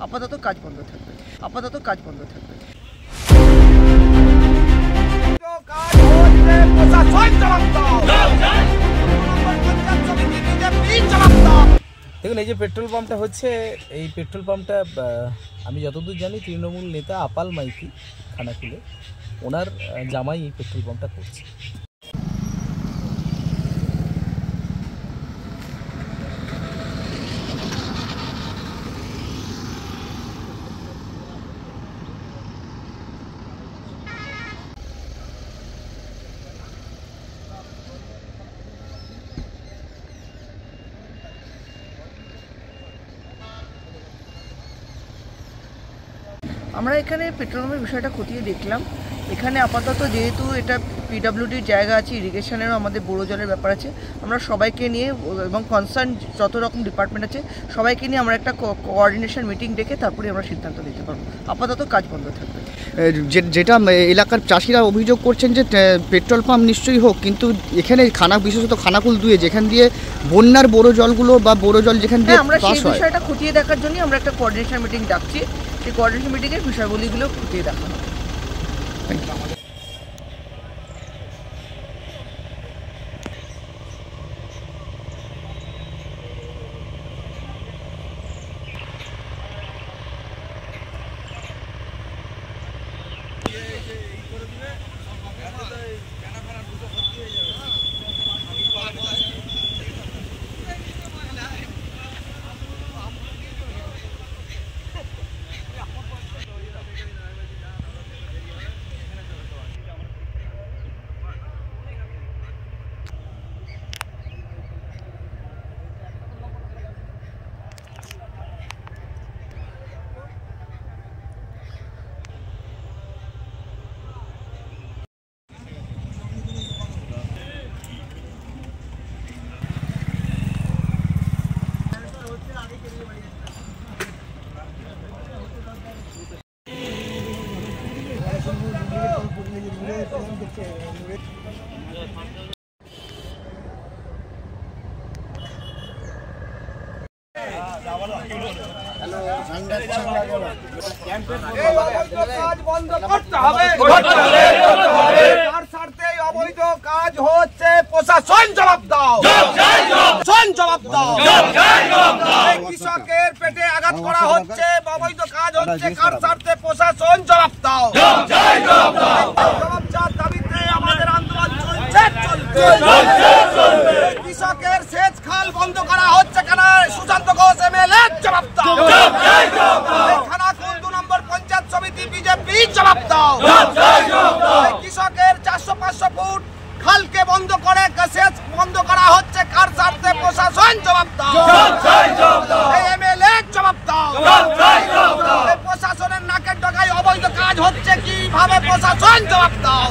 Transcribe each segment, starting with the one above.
আপাতত কাজ বন্ধ থাকবে। দেখুন, এই যে পেট্রোল পাম্পটা হচ্ছে, এই পেট্রোল পাম্পটা আমি যতদূর জানি তৃণমূল নেতা আপাল মাইতি খানাকুলে, ওনার জামাই এই পেট্রোল পাম্পটা করছে। আমরা এখানে পেট্রোল পাম্পের বিষয়টা খতিয়ে দেখলাম। এখানে আপাতত যেহেতু এটা পিডব্লিউডির জায়গা আছে, ইরিগেশনেরও আমাদের বড়ো জলের ব্যাপার আছে, আমরা সবাইকে নিয়ে এবং কনসার্ন যত রকম ডিপার্টমেন্ট আছে সবাইকে নিয়ে আমরা একটা কোঅর্ডিনেশন মিটিং ডেকে তারপরে আমরা সিদ্ধান্ত নিতে পারবো। আপাতত কাজ বন্ধ থাকবে। যেটা এলাকার চাষিরা অভিযোগ করছেন যে পেট্রোল পাম্প নিশ্চয়ই হোক, কিন্তু এখানে বিশেষত খানাকুল 2 যেখান দিয়ে বন্যার বড় জলগুলো বা বড় জল যেখান দিয়ে আমরা সেই বিষয়টা খতিয়ে দেখার জন্য আমরা একটা কোঅর্ডিনেশন মিটিং ডাকছি। সেই কোঅর্ডিনেশন মিটিংয়ের বিষয়গুলিগুলো খতিয়ে দেখা হবে। অবৈধ কাজ হচ্ছে, প্রশাসন জবাব দাও, কৃষকের পেটে আঘাত করা হচ্ছে, অবৈধ কাজ হচ্ছে, কার স্বার্থে প্রশাসন জবাব দাও। জবাব চার দাবিতে আমাদের আন্দোলন চলছে। কৃষকের সেচ খাল বন্ধ করা হচ্ছে কেন? সুশান্ত ঘোষ এমএলএ জবাব দাও। খানাকুল 2 নম্বর পঞ্চায়েত সমিতি বিজেপি জবাব দাও। কৃষকের 400-500 ফুট খালকে বন্ধ করে সেচ বন্ধ করা হচ্ছে, কার স্বার্থে প্রশাসন জবাব দাও। এমএলএ জবাব দাও। প্রশাসনের নাকের ডগায় অবৈধ কাজ হচ্ছে, কিভাবে প্রশাসন জবাব দাও।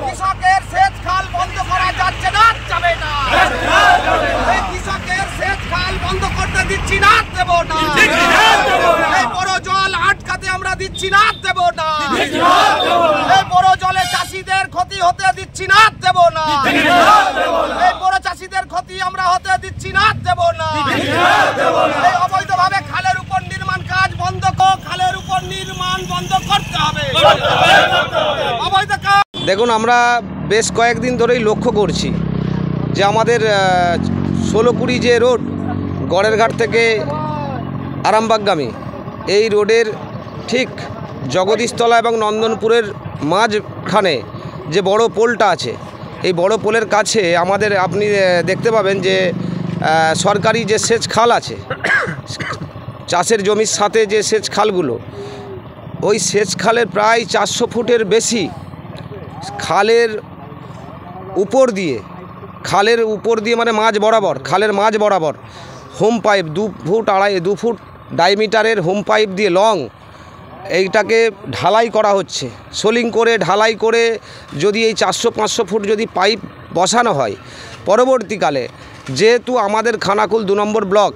কৃষকের সেচ খাল বন্ধ করা যাচ্ছে না, যাবে না। কৃষকের সেচ খাল বন্ধ করতে দিচ্ছি না, দেব না। এই বড় জল আটকাতে আমরা দিচ্ছি না, দেব না। এই বড় জলে চাষিদের ক্ষতি হতে দিচ্ছি না, দেব না। এই বড় চাষিদের ক্ষতি আমরা হতে দিচ্ছি না, দেব না। এই অবৈধভাবে খালের উপর নির্মাণ কাজ বন্ধ কর, খালের উপর নির্মাণ বন্ধ করতে হবে। অবৈধ কাজ দেখুন, আমরা বেশ কয়েকদিন ধরেই লক্ষ্য করছি যে আমাদের 16-20 যে রোড গড়েরঘাট থেকে আরামবাগগামী, এই রোডের ঠিক জগদীশতলা এবং নন্দনপুরের মাঝখানে যে বড় পোলটা আছে, এই বড় পোলের কাছে আমাদের আপনি দেখতে পাবেন যে সরকারি যে সেচ খাল আছে, চাষের জমির সাথে যে সেচ খালগুলো, ওই সেচ খালের প্রায় 400 ফুটের বেশি খালের উপর দিয়ে মানে মাঝ বরাবর, খালের মাঝ বরাবর হোম পাইপ 2 ফুট ডায়ামিটারের হোম পাইপ দিয়ে লং এইটাকে ঢালাই করা হচ্ছে। সোলিং করে ঢালাই করে যদি এই 400-500 ফুট যদি পাইপ বসানো হয়, পরবর্তীকালে যেহেতু আমাদের খানাকুল 2 নম্বর ব্লক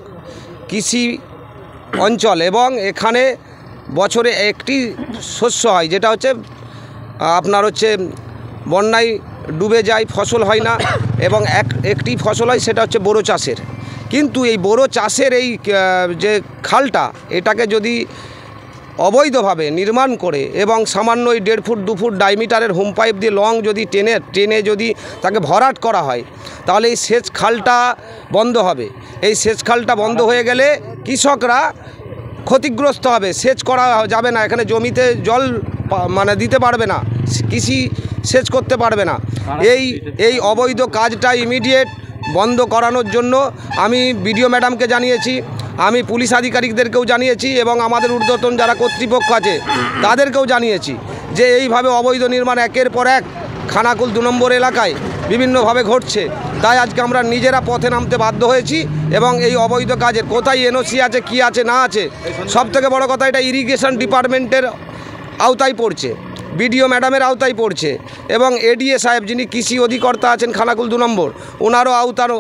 কৃষি অঞ্চল এবং এখানে বছরে একটি শস্য হয়, যেটা হচ্ছে আপনার হচ্ছে বন্যায় ডুবে যায়, ফসল হয় না, এবং একটি ফসল হয়, সেটা হচ্ছে বোরো চাষের। কিন্তু এই বোরো চাষের এই যে খালটা, এটাকে যদি অবৈধভাবে নির্মাণ করে এবং সামান্য ওই 1.5 ফুট 2 ফুট ডায়ামিটারের হোম পাইপ দিয়ে লং যদি টেনে যদি তাকে ভরাট করা হয়, তাহলে এই সেচ খালটা বন্ধ হবে। এই সেচ খালটা বন্ধ হয়ে গেলে কৃষকরা ক্ষতিগ্রস্ত হবে, সেচ করা যাবে না, এখানে জমিতে জল মানে দিতে পারবে না, কৃষি সেচ করতে পারবে না। এই অবৈধ কাজটা ইমিডিয়েট বন্ধ করানোর জন্য আমি বিডিও ম্যাডামকে জানিয়েছি, আমি পুলিশ আধিকারিকদেরকেও জানিয়েছি এবং আমাদের ঊর্ধ্বতন যারা কর্তৃপক্ষ আছে তাদেরকেও জানিয়েছি যে এইভাবে অবৈধ নির্মাণ একের পর এক খানাকুল 2 নম্বর এলাকায় বিভিন্নভাবে ঘটছে। তাই আজকে আমরা নিজেরা পথে নামতে বাধ্য হয়েছি এবং এই অবৈধ কাজের কোথায় এনওসি আছে, কি আছে না আছে, সবথেকে বড় কথা এটা ইরিগেশন ডিপার্টমেন্টের আওতায় পড়ছে, বিডিও ম্যাডামের আওতায় পড়ছে এবং এডিএ সাহেব যিনি কৃষি অধিকর্তা আছেন খানাকুল 2 নম্বর, ওনারও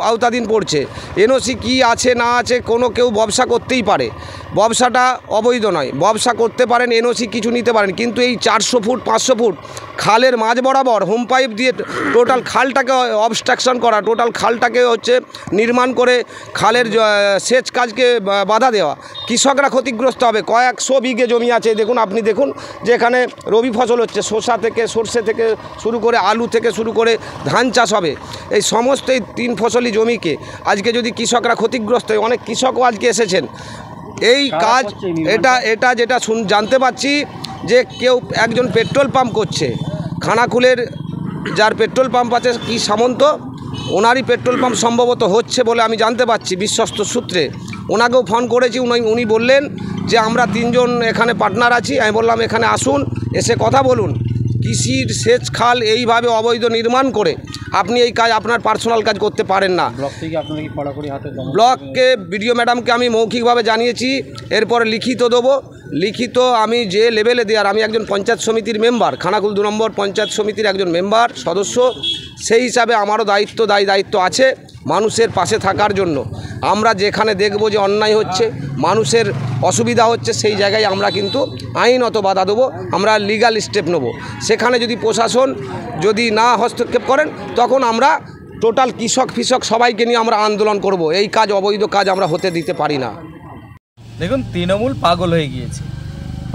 আওতাধীন পড়ছে। এনওসি কি আছে না আছে, কেউ ব্যবসা করতেই পারে, ব্যবসাটা অবৈধ নয়, ব্যবসা করতে পারেন, এনওসি কিছু নিতে পারেন, কিন্তু এই 400 ফুট 500 ফুট খালের মাঝ বরাবর হোম পাইপ দিয়ে টোটাল খালটাকে অবস্ট্রাকশন করা, টোটাল খালটাকে নির্মাণ করে খালের সেচ কাজকে বাধা দেওয়া, কৃষকরা ক্ষতিগ্রস্ত হবে। কয়েকশো বিঘে জমি আছে, দেখুন আপনি দেখুন যে এখানে রবি ফসল হচ্ছে, শসা থেকে সর্ষে থেকে শুরু করে আলু থেকে শুরু করে ধান চাষ হবে, এই সমস্ত এই 3 ফসলি জমিকে আজকে যদি কৃষকরা ক্ষতিগ্রস্ত হয়, অনেক কৃষকও আজকে এসেছেন। এই কাজ এটা যেটা জানতে পাচ্ছি যে একজন পেট্রোল পাম্প করছে, খানাকুলের যার পেট্রোল পাম্প আছে কি সামন্ত, ওনারই পেট্রোল পাম্প সম্ভবত হচ্ছে বলে আমি জানতে পারছি বিশ্বস্ত সূত্রে। ওনাকেও ফোন করেছি, উনি বললেন যে আমরা 3 জন এখানে পার্টনার আছি। আমি বললাম এখানে আসুন, এসে কথা বলুন। কৃষির সেচ খাল এইভাবে অবৈধ নির্মাণ করে আপনি এই কাজ আপনার পার্সোনাল কাজ করতে পারেন না। ব্লককে বিডিও ম্যাডামকে আমি মৌখিকভাবে জানিয়েছি, এরপরে লিখিত দেবো। লিখিত আমি যে লেভেলে দেওয়ার, আমি একজন পঞ্চায়েত সমিতির মেম্বার, খানাকুল 2 নম্বর পঞ্চায়েত সমিতির একজন মেম্বার সদস্য, সেই হিসাবে আমারও দায়িত্ব আছে মানুষের পাশে থাকার জন্য। আমরা যেখানে দেখব যে অন্যায় হচ্ছে, মানুষের অসুবিধা হচ্ছে, সেই জায়গায় আমরা কিন্তু আইনত বাধা দেবো, আমরা লিগ্যাল স্টেপ নেব। সেখানে যদি প্রশাসন যদি না হস্তক্ষেপ করেন, তখন আমরা টোটাল কৃষক সবাইকে নিয়ে আমরা আন্দোলন করব। এই কাজ অবৈধ কাজ আমরা হতে দিতে পারি না। দেখুন, তৃণমূল পাগল হয়ে গিয়েছে,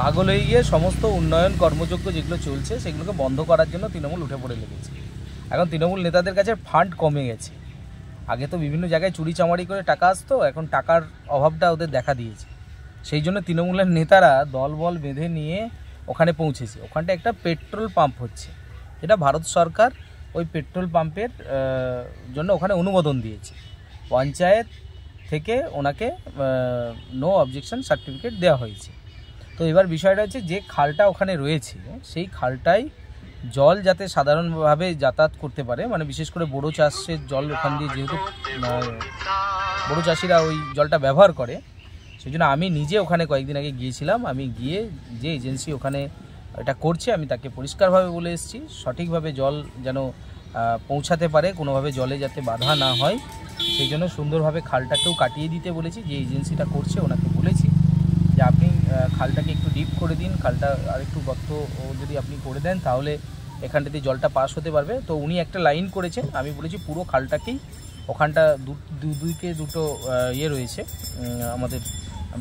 পাগল হয়ে গিয়ে সমস্ত উন্নয়ন কর্মযজ্ঞ যেগুলো চলছে সেগুলোকে বন্ধ করার জন্য তৃণমূল উঠে পড়ে লেগেছে। এখন তৃণমূল নেতাদের কাছে ফান্ড কমে গেছে। আগে তো বিভিন্ন জায়গায় চুরি চামারি করে টাকা আসতো, এখন টাকার অভাবটা ওদের দেখা দিয়েছে। সেই জন্য তৃণমূলের নেতারা দলবল বেঁধে নিয়ে ওখানে পৌঁছেছে। ওখানটা একটা পেট্রোল পাম্প হচ্ছে, এটা ভারত সরকার ওই পেট্রোল পাম্পের জন্য ওখানে অনুমোদন দিয়েছে। পঞ্চায়েত থেকে ওনাকে নো অবজেকশন সার্টিফিকেট দেওয়া হয়েছে। তো এবার বিষয়টা হচ্ছে যে খালটা ওখানে রয়েছে, সেই খালটাই জল যাতে সাধারণভাবে যাতায়াত করতে পারে, মানে বিশেষ করে বড়ো চাষের জল ওখান দিয়ে, যেহেতু বড়ো চাষিরা ওই জলটা ব্যবহার করে, সেই জন্য আমি নিজে ওখানে কয়েকদিন আগে গিয়েছিলাম। আমি গিয়ে যে এজেন্সি ওখানে এটা করছে আমি তাকে পরিষ্কারভাবে বলে এসেছি, সঠিকভাবে জল যেন পৌঁছাতে পারে, কোনোভাবে জলে যাতে বাধা না হয়, সেই জন্য সুন্দরভাবে খালটাকেও কাটিয়ে দিতে বলেছি। যে এজেন্সিটা করছে ওনাকে বলেছি যে আপনি খালটাকে একটু ডিপ করে দিন, খালটা আর একটু গর্ত যদি আপনি করে দেন তাহলে এখানটাতে জলটা পাস হতে পারবে। তো উনি একটা লাইন করেছেন, আমি বলেছি পুরো খালটাকেই, ওখানটা দুটো রয়েছে, আমাদের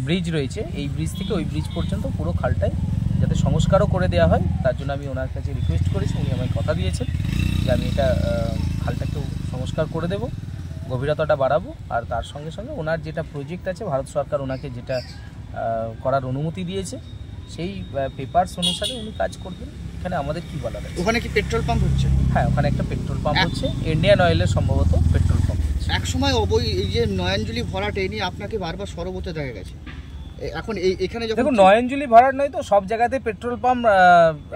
ব্রিজ রয়েছে, এই ব্রিজ থেকে ওই ব্রিজ পর্যন্ত পুরো খালটাই যাতে সংস্কারও করে দেওয়া হয়, তার জন্য আমি ওনার কাছে রিকোয়েস্ট করেছি। উনি আমায় কথা দিয়েছেন যে আমি এটা খালটাকেও সংস্কার করে দেব, গভীরতাটা বাড়াবো। আর তার সঙ্গে সঙ্গে ওনার যেটা প্রজেক্ট আছে, ভারত সরকার ওনাকে যেটা করার অনুমতি দিয়েছে, সেই পেপারস অনুসারে উনি কাজ করবেন। এখানে আমাদের কি বলা আছে? ওখানে কি পেট্রোল পাম্প হচ্ছে? হ্যাঁ, ওখানে একটা পেট্রোল পাম্প হচ্ছে, ইন্ডিয়ান অয়েলের সম্ভবত পেট্রোল পাম্প হচ্ছে। এক সময় এই যে নয়নজলি ভরাট, এই নিয়ে আপনাকে বারবার সরব হতে দেখা গেছে। এখন এখানে দেখুন, নয়নজলি ভরাট নয় তো, সব জায়গাতে পেট্রোল পাম্প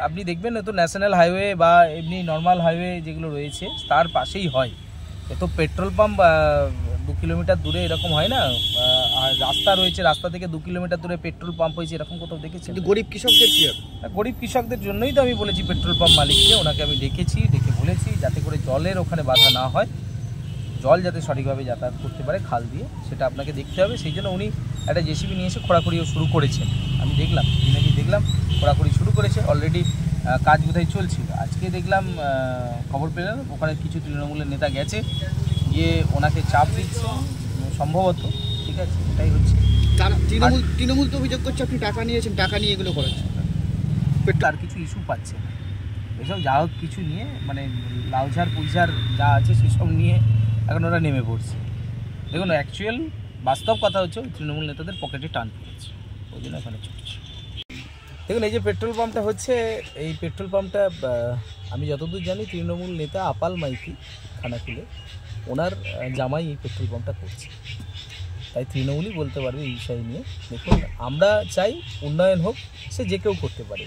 আপনি দেখবেন, তো ন্যাশনাল হাইওয়ে বা এমনি নর্মাল হাইওয়ে যেগুলো রয়েছে তার পাশেই হয়। তো পেট্রোল পাম্প 2 কিলোমিটার দূরে এরকম হয় না, আর রাস্তা রয়েছে, রাস্তা থেকে 2 কিলোমিটার দূরে পেট্রোল পাম্প হয়েছে, এরকম কোথাও দেখেছি? গরিব কৃষকদের কি হবে? গরিব কৃষকদের জন্যই তো আমি বলেছি পেট্রোল পাম্প মালিককে, ওনাকে আমি ডেকে বলেছি যাতে করে জলের ওখানে বাধা না হয়, জল যাতে সঠিকভাবে যাতায়াত করতে পারে খাল দিয়ে, সেটা আপনাকে দেখতে হবে। সেই জন্য উনি একটা জেসিবি নিয়ে এসে খোঁড়াখুড়িও শুরু করেছেন। আমি দেখলাম, খোঁড়াখুড়ি শুরু করেছে, অলরেডি কাজ বোধহয় চলছিল। আজকে দেখলাম, খবর পেলাম ওখানে কিছু তৃণমূলের নেতা গেছে, গিয়ে ওনাকে চাপ দিচ্ছে, সম্ভবত, ঠিক আছে, এটাই হচ্ছে। তারা তৃণমূল তো অভিযোগ করছে আপনি টাকা নিয়েছেন, টাকা নিয়ে এগুলো করেছেন। আর কিছু ইস্যু পাচ্ছে না, এসব যা হোক কিছু নিয়ে মানে লাউঝাড় পুইঝাড় যা আছে সেসব নিয়ে এখন ওরা নেমে পড়ছে। দেখুন অ্যাকচুয়াল বাস্তব কথা হচ্ছে ওই তৃণমূল নেতাদের পকেটে টান পড়েছে, ওই জন্য এখানে ছুটছে। দেখুন এই যে পেট্রোল পাম্পটা হচ্ছে, এই পেট্রোল পাম্পটা আমি যতদূর জানি তৃণমূল নেতা আপাল মাইতি খানাকুলে ওনার জামাই এই পেট্রোল পাম্পটা করছে, তাই তৃণমূলই বলতে পারবে এই বিষয় নিয়ে। দেখুন আমরা চাই উন্নয়ন হোক, সে যে কেউ করতে পারে।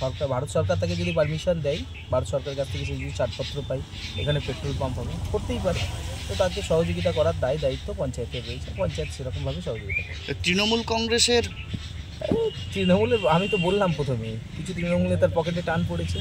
সরকার, ভারত সরকার তাকে যদি পারমিশন দেয়, ভারত সরকারের কাছ থেকে সে যদি ছাড়পত্র পায় এখানে পেট্রোল পাম্প হবে, করতেই পারে। তো তাকে সহযোগিতা করার দায়িত্ব পঞ্চায়েতের রয়েছে, পঞ্চায়েত সেরকমভাবে সহযোগিতা করে। তৃণমূল কংগ্রেসের তৃণমূলের আমি তো বললাম প্রথমে, কিছু তৃণমূলে তার পকেটে টান পড়েছে।